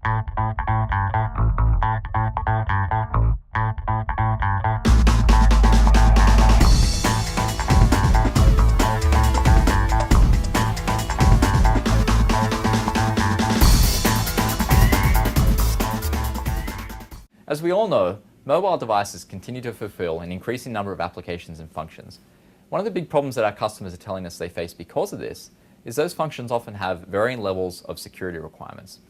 As we all know, mobile devices continue to fulfill an increasing number of applications and functions. One of the big problems that our customers are telling us they face because of this is those functions often have varying levels of security requirements.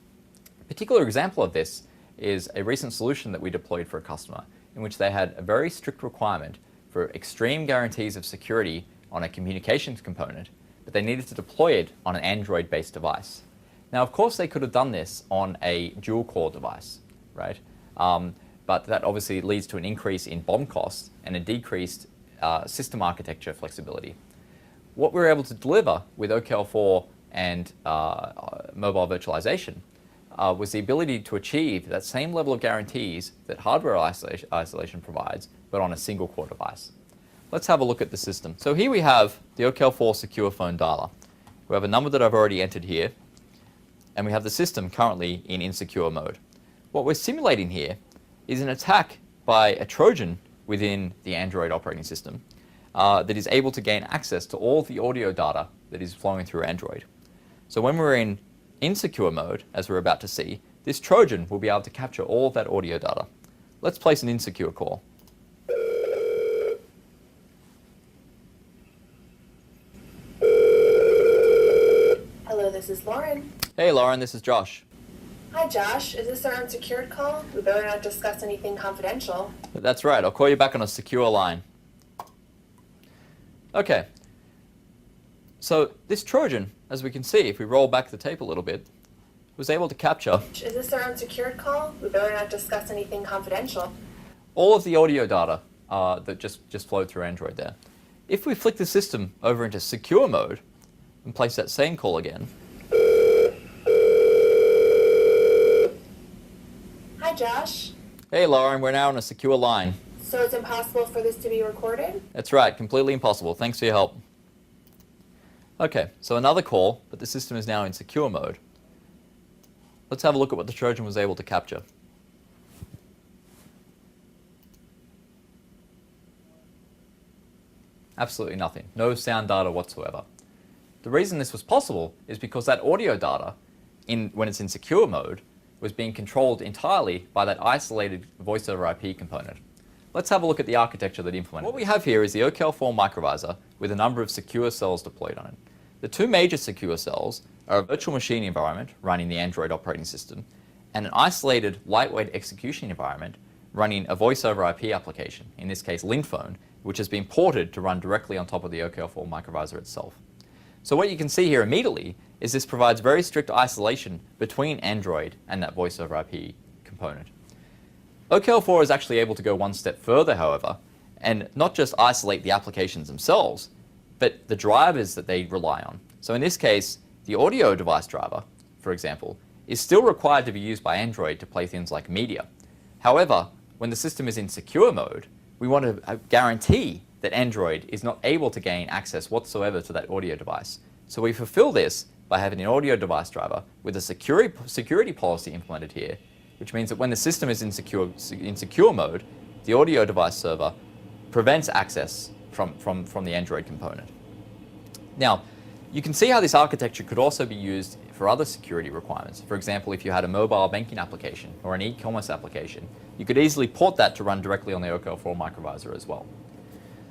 A particular example of this is a recent solution that we deployed for a customer in which they had a very strict requirement for extreme guarantees of security on a communications component, but they needed to deploy it on an Android-based device. Now, of course, they could have done this on a dual-core device, right? But that obviously leads to an increase in BOM costs and a decreased system architecture flexibility. What we were able to deliver with OKL4 and mobile virtualization was the ability to achieve that same level of guarantees that hardware isolation provides, but on a single core device. Let's have a look at the system. So here we have the OKL4 secure phone dialer. We have a number that I've already entered here, and we have the system currently in insecure mode. What we're simulating here is an attack by a Trojan within the Android operating system that is able to gain access to all the audio data that is flowing through Android. So when we're in insecure mode, as we're about to see, this Trojan will be able to capture all of that audio data. Let's place an insecure call. Hello, this is Lauren. Hey Lauren, this is Josh. Hi Josh, is this our unsecured call? We better not discuss anything confidential. That's right, I'll call you back on a secure line. Okay, so this Trojan, as we can see, if we roll back the tape a little bit, was able to capture... Is this our unsecured call? We better not discuss anything confidential. ...all of the audio data that just flowed through Android there. If we flick the system over into secure mode and place that same call again... Hi Josh. Hey Lauren, we're now on a secure line. So it's impossible for this to be recorded? That's right, completely impossible. Thanks for your help. Okay, so another call, but the system is now in secure mode. Let's have a look at what the Trojan was able to capture. Absolutely nothing. No sound data whatsoever. The reason this was possible is because that audio data, when it's in secure mode, was being controlled entirely by that isolated voice over IP component. Let's have a look at the architecture that implemented. What we have here is the OKL4 microvisor with a number of secure cells deployed on it. The two major secure cells are a virtual machine environment running the Android operating system and an isolated lightweight execution environment running a voice over IP application, in this case LinPhone, which has been ported to run directly on top of the OKL4 microvisor itself. So what you can see here immediately is this provides very strict isolation between Android and that voice over IP component. OKL4 is actually able to go one step further, however, and not just isolate the applications themselves, but the drivers that they rely on. So in this case, the audio device driver, for example, is still required to be used by Android to play things like media. However, when the system is in secure mode, we want to guarantee that Android is not able to gain access whatsoever to that audio device. So we fulfill this by having an audio device driver with a security policy implemented here, which means that when the system is in secure mode, the audio device server prevents access from the Android component. Now, you can see how this architecture could also be used for other security requirements. For example, if you had a mobile banking application or an e-commerce application, you could easily port that to run directly on the OKL4 microvisor as well.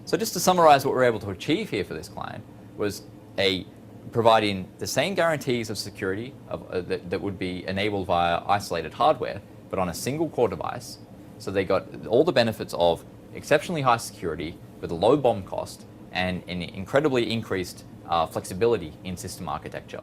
So just to summarize what we're able to achieve here for this client was providing the same guarantees of security that would be enabled via isolated hardware, but on a single core device. So they got all the benefits of exceptionally high security with a low BOM cost and an incredibly increased flexibility in system architecture.